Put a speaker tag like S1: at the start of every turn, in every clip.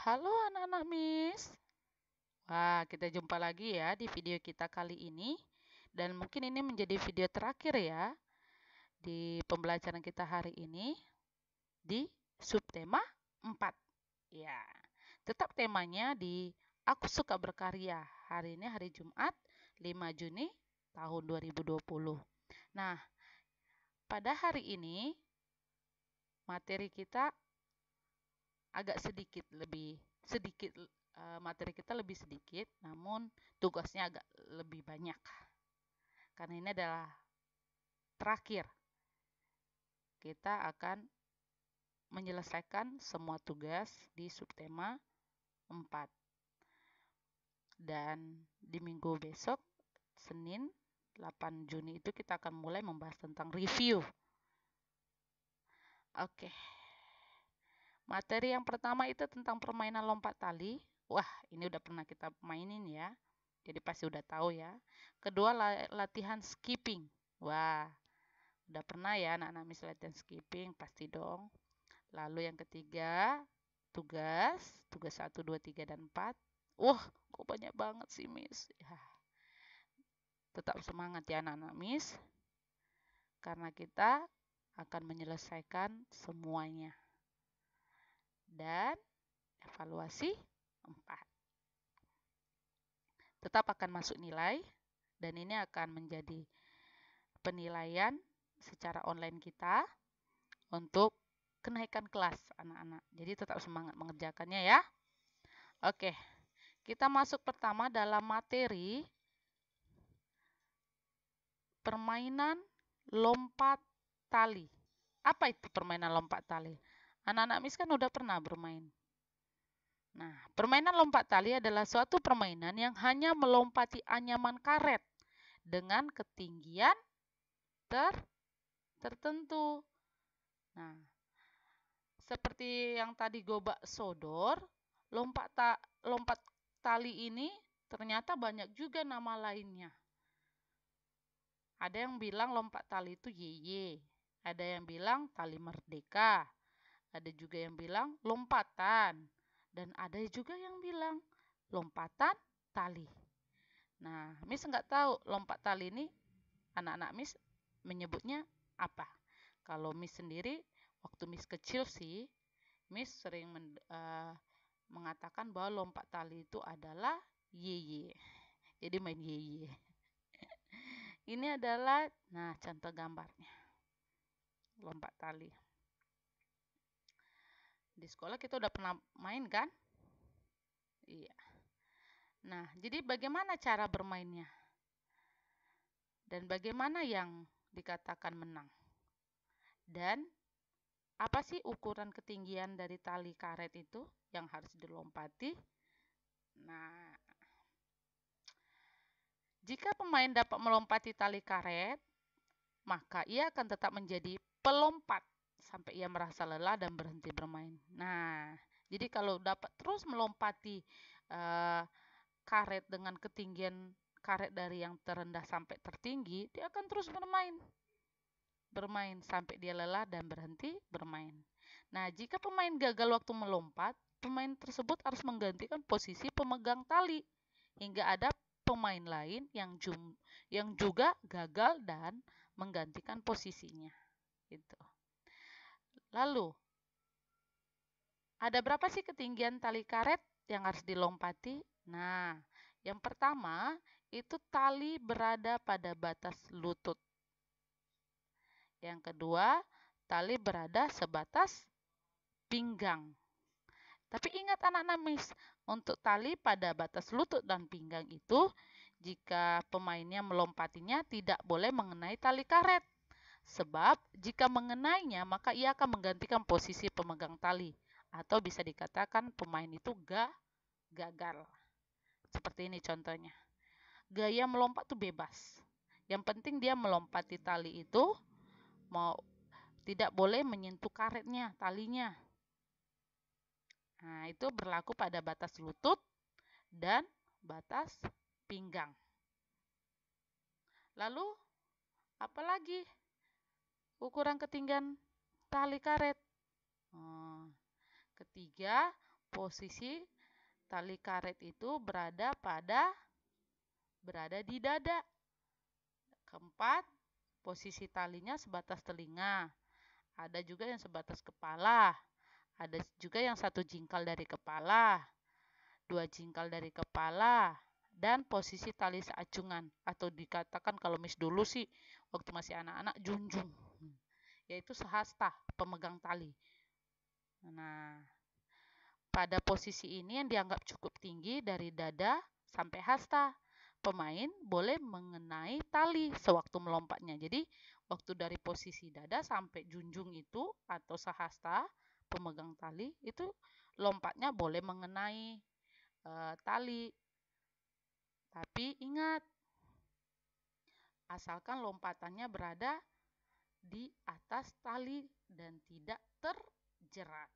S1: Halo anak-anak Miss. Wah, kita jumpa lagi ya di video kita kali ini. Dan mungkin ini menjadi video terakhir ya di pembelajaran kita hari ini di subtema 4. Ya, tetap temanya di Aku Suka Berkarya. Hari ini hari Jumat 5 Juni tahun 2020. Nah, pada hari ini materi kita agak sedikit materi kita lebih sedikit, namun tugasnya agak lebih banyak. Karena ini adalah terakhir. Kita akan menyelesaikan semua tugas di subtema 4. Dan di minggu besok, Senin 8 Juni itu kita akan mulai membahas tentang review. Oke. Materi yang pertama itu tentang permainan lompat tali. Wah, ini udah pernah kita mainin ya. Jadi pasti udah tahu ya. Kedua, latihan skipping. Wah, udah pernah ya anak-anak Miss latihan skipping, pasti dong. Lalu yang ketiga, tugas 1, 2, 3, dan 4. Wah, kok banyak banget sih Miss. Ya, tetap semangat ya anak-anak Miss. Karena kita akan menyelesaikan semuanya. Dan evaluasi 4. Tetap akan masuk nilai dan ini akan menjadi penilaian secara online kita untuk kenaikan kelas anak-anak. Jadi tetap semangat mengerjakannya ya. Oke, kita masuk pertama dalam materi permainan lompat tali. Apa itu permainan lompat tali? Anak-anak Miss kan udah pernah bermain. Nah, permainan lompat tali adalah suatu permainan yang hanya melompati anyaman karet dengan ketinggian tertentu. Nah, seperti yang tadi gobak sodor, lompat tali ini ternyata banyak juga nama lainnya. Ada yang bilang lompat tali itu yeye, ada yang bilang tali merdeka, ada juga yang bilang lompatan, dan ada juga yang bilang lompatan tali. Nah, Miss nggak tahu lompat tali ini anak-anak Miss menyebutnya apa. Kalau Miss sendiri, waktu Miss kecil sih, Miss sering mengatakan bahwa lompat tali itu adalah yeye. Jadi main yeye. Ini adalah, nah contoh gambarnya. Lompat tali. Di sekolah kita udah pernah main kan? Iya. Nah, jadi bagaimana cara bermainnya? Dan bagaimana yang dikatakan menang? Dan apa sih ukuran ketinggian dari tali karet itu yang harus dilompati? Nah, jika pemain dapat melompati tali karet, maka ia akan tetap menjadi pelompat sampai ia merasa lelah dan berhenti bermain. Nah, jadi kalau dapat terus melompati karet dengan ketinggian karet dari yang terendah sampai tertinggi, dia akan terus bermain sampai dia lelah dan berhenti bermain. Nah, jika pemain gagal waktu melompat, pemain tersebut harus menggantikan posisi pemegang tali hingga ada pemain lain yang juga gagal dan menggantikan posisinya. Gitu. Lalu, ada berapa sih ketinggian tali karet yang harus dilompati? Nah, yang pertama itu tali berada pada batas lutut. Yang kedua, tali berada sebatas pinggang. Tapi ingat anak-anak Miss, untuk tali pada batas lutut dan pinggang itu, jika pemainnya melompatinya tidak boleh mengenai tali karet. Sebab jika mengenainya, maka ia akan menggantikan posisi pemegang tali. Atau bisa dikatakan pemain itu gagal. Seperti ini contohnya. Gaya melompat itu bebas. Yang penting dia melompati tali itu tidak boleh menyentuh karetnya, talinya. Nah, itu berlaku pada batas lutut dan batas pinggang. Lalu, apalagi ukuran ketinggian tali karet? Ketiga, Posisi tali karet itu berada di dada. Keempat, posisi talinya sebatas telinga. Ada juga yang sebatas kepala. Ada juga yang 1 jingkal dari kepala, 2 jingkal dari kepala, dan posisi tali seacungan atau dikatakan kalau Miss dulu sih waktu masih anak-anak junjung, yaitu sehasta, pemegang tali. Nah, pada posisi ini yang dianggap cukup tinggi dari dada sampai hasta. Pemain boleh mengenai tali sewaktu melompatnya. Jadi, waktu dari posisi dada sampai junjung itu atau sehasta, pemegang tali, itu lompatnya boleh mengenai tali. Tapi ingat, asalkan lompatannya berada di atas tali dan tidak terjerat.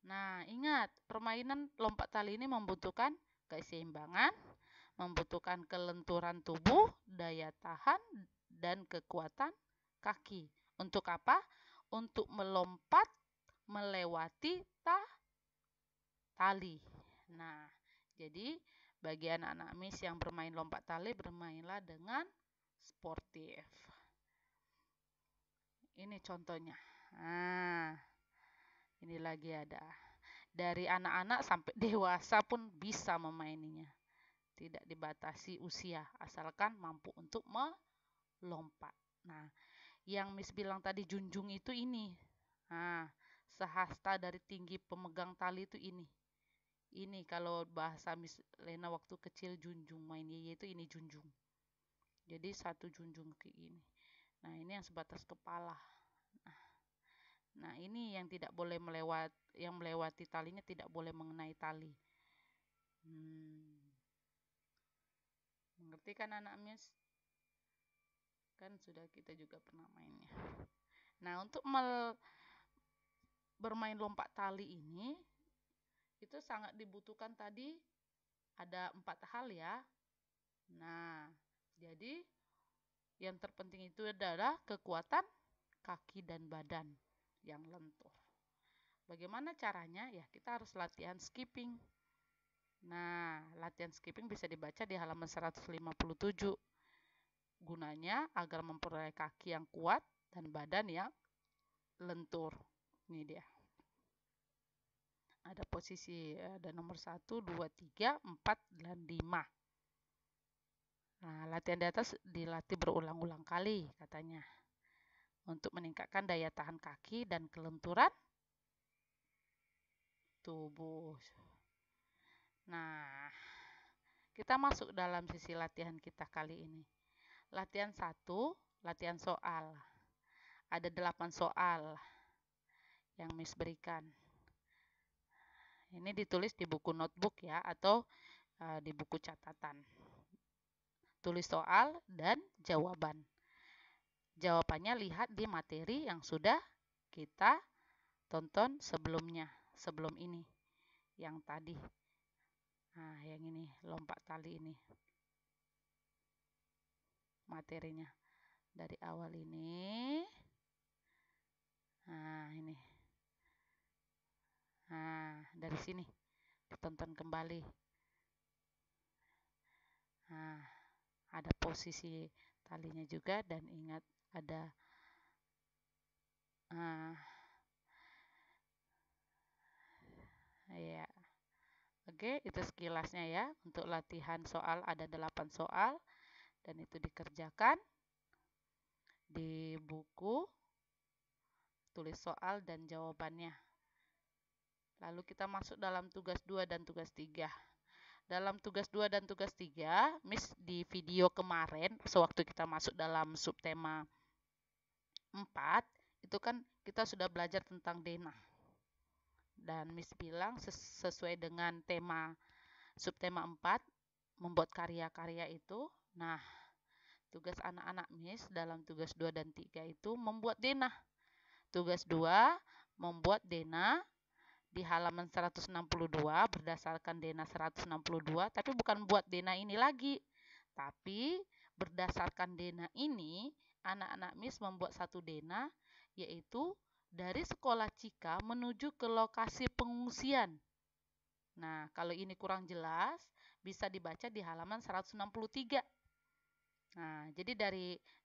S1: Nah, ingat, permainan lompat tali ini membutuhkan keseimbangan, membutuhkan kelenturan tubuh, daya tahan, dan kekuatan kaki. Untuk apa? Untuk melompat melewati tali. Nah, jadi bagi anak-anak Miss yang bermain lompat tali, bermainlah dengan sportif. Ini contohnya. Nah, ini lagi ada. Dari anak-anak sampai dewasa pun bisa memaininya. Tidak dibatasi usia, asalkan mampu untuk melompat. Nah, yang Miss bilang tadi junjung itu ini. Nah, sehasta dari tinggi pemegang tali itu ini. Ini kalau bahasa Miss Lena waktu kecil junjung main yaitu ini junjung. Jadi 1 junjung ke ini. Nah, ini yang sebatas kepala. Nah, ini yang tidak boleh melewati talinya tidak boleh mengenai tali. Mengerti kan anak Miss? Kan sudah kita juga pernah mainnya. Nah, untuk bermain lompat tali ini itu sangat dibutuhkan tadi ada 4 hal ya. Nah, jadi yang terpenting itu adalah kekuatan kaki dan badan yang lentur. Bagaimana caranya? Ya, kita harus latihan skipping. Nah, latihan skipping bisa dibaca di halaman 157. Gunanya agar memperoleh kaki yang kuat dan badan yang lentur. Ini dia. Ada posisi, ada nomor 1, 2, 3, 4, dan 5. Nah, latihan di atas dilatih berulang-ulang kali katanya. Untuk meningkatkan daya tahan kaki dan kelenturan tubuh. Nah, kita masuk dalam sisi latihan kita kali ini. Latihan 1, latihan soal. Ada 8 soal yang Miss berikan. Ini ditulis di buku notebook ya, atau di buku catatan. Tulis soal dan jawaban. Jawabannya lihat di materi yang sudah kita tonton sebelumnya, sebelum ini. Yang tadi. Nah, yang ini, lompat tali ini. Materinya. Dari awal ini. Nah, ini. Nah, dari sini. Ditonton kembali. Nah, ada posisi talinya juga dan ingat ada ya. Oke, itu sekilasnya ya. Untuk latihan soal ada 8 soal dan itu dikerjakan di buku tulis soal dan jawabannya. Lalu kita masuk dalam tugas 2 dan tugas 3. Dalam tugas 2 dan tugas 3, Miss di video kemarin, sewaktu kita masuk dalam subtema 4, itu kan kita sudah belajar tentang denah. Dan Miss bilang sesuai dengan tema subtema 4, membuat karya-karya itu. Nah, tugas anak-anak Miss dalam tugas 2 dan 3 itu membuat denah. Tugas 2, membuat denah di halaman 162 berdasarkan denah 162, tapi bukan buat denah ini lagi. Tapi berdasarkan denah ini, anak-anak Miss membuat satu denah, yaitu dari sekolah Cika menuju ke lokasi pengungsian. Nah, kalau ini kurang jelas, bisa dibaca di halaman 163. Nah, jadi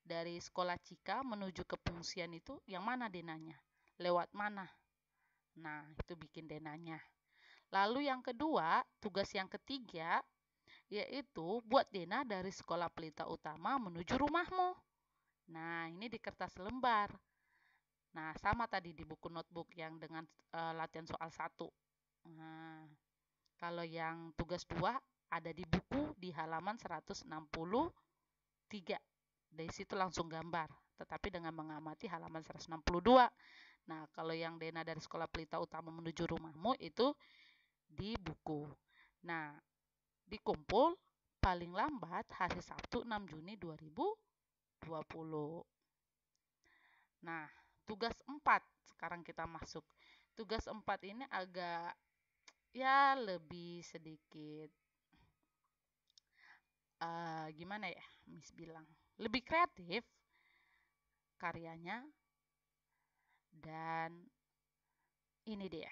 S1: dari sekolah Cika menuju ke pengungsian itu yang mana denanya? Lewat mana? Nah, itu bikin denanya. Lalu yang kedua, tugas yang ketiga, yaitu buat dena dari sekolah Pelita Utama menuju rumahmu. Nah, ini di kertas lembar. Nah, sama tadi di buku notebook yang dengan latihan soal 1. Nah, kalau yang tugas 2 ada di buku di halaman 163. Dari situ langsung gambar, tetapi dengan mengamati halaman 162. Nah, kalau yang Dena dari sekolah Pelita Utama menuju rumahmu itu di buku. Nah, dikumpul paling lambat hari Sabtu 6 Juni 2020. Nah, tugas 4 sekarang kita masuk. Tugas 4 ini agak ya lebih sedikit gimana ya Miss bilang, lebih kreatif karyanya, dan ini dia.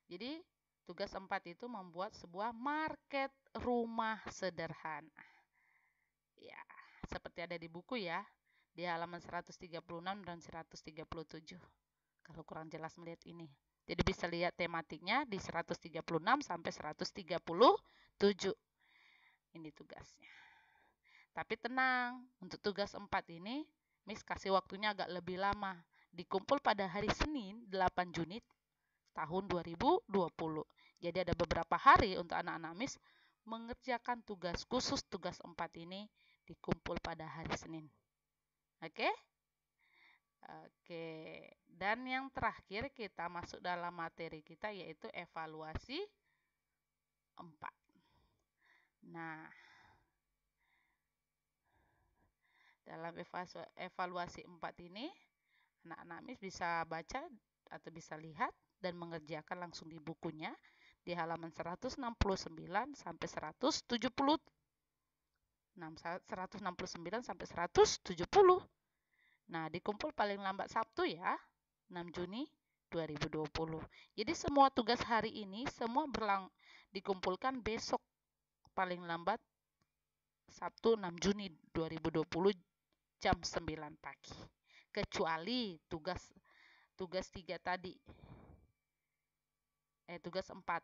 S1: Jadi tugas 4 itu membuat sebuah market rumah sederhana. Ya, seperti ada di buku ya, di halaman 136 dan 137. Kalau kurang jelas melihat ini. Jadi bisa lihat tematiknya di 136 sampai 137. Ini tugasnya. Tapi tenang, untuk tugas 4 ini Miss kasih waktunya agak lebih lama. Dikumpul pada hari Senin 8 Juni tahun 2020. Jadi ada beberapa hari untuk anak-anak Miss mengerjakan tugas khusus tugas 4 ini dikumpul pada hari Senin. Oke? Oke. Dan yang terakhir kita masuk dalam materi kita yaitu evaluasi 4. Nah, dalam evaluasi 4 ini anak-anak Miss bisa baca atau bisa lihat dan mengerjakan langsung di bukunya di halaman 169 sampai 170. 169 sampai 170. Nah, dikumpul paling lambat Sabtu ya, 6 Juni 2020. Jadi semua tugas hari ini semua dikumpulkan besok paling lambat Sabtu 6 Juni 2020 jam 9 pagi. Kecuali tugas 3 tadi. Tugas 4.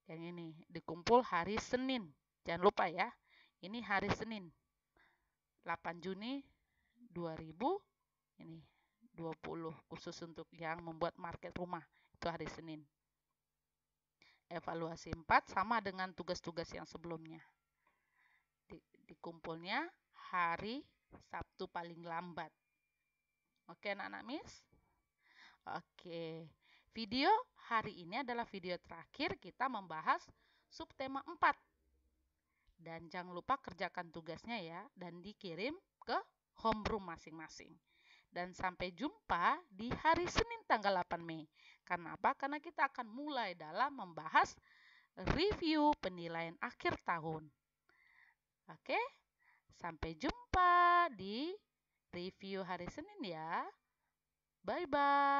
S1: Yang ini dikumpul hari Senin. Jangan lupa ya. Ini hari Senin. 8 Juni 2020 khusus untuk yang membuat market rumah. Itu hari Senin. Evaluasi 4 sama dengan tugas-tugas yang sebelumnya. Dikumpulnya hari Sabtu paling lambat. Oke anak-anak Miss? Oke. Video hari ini adalah video terakhir kita membahas subtema 4. Dan jangan lupa kerjakan tugasnya ya dan dikirim ke homeroom masing-masing. Dan sampai jumpa di hari Senin tanggal 8 Mei. Karena apa? Karena kita akan mulai dalam membahas review penilaian akhir tahun. Oke? Sampai jumpa di review hari Senin ya. Bye-bye.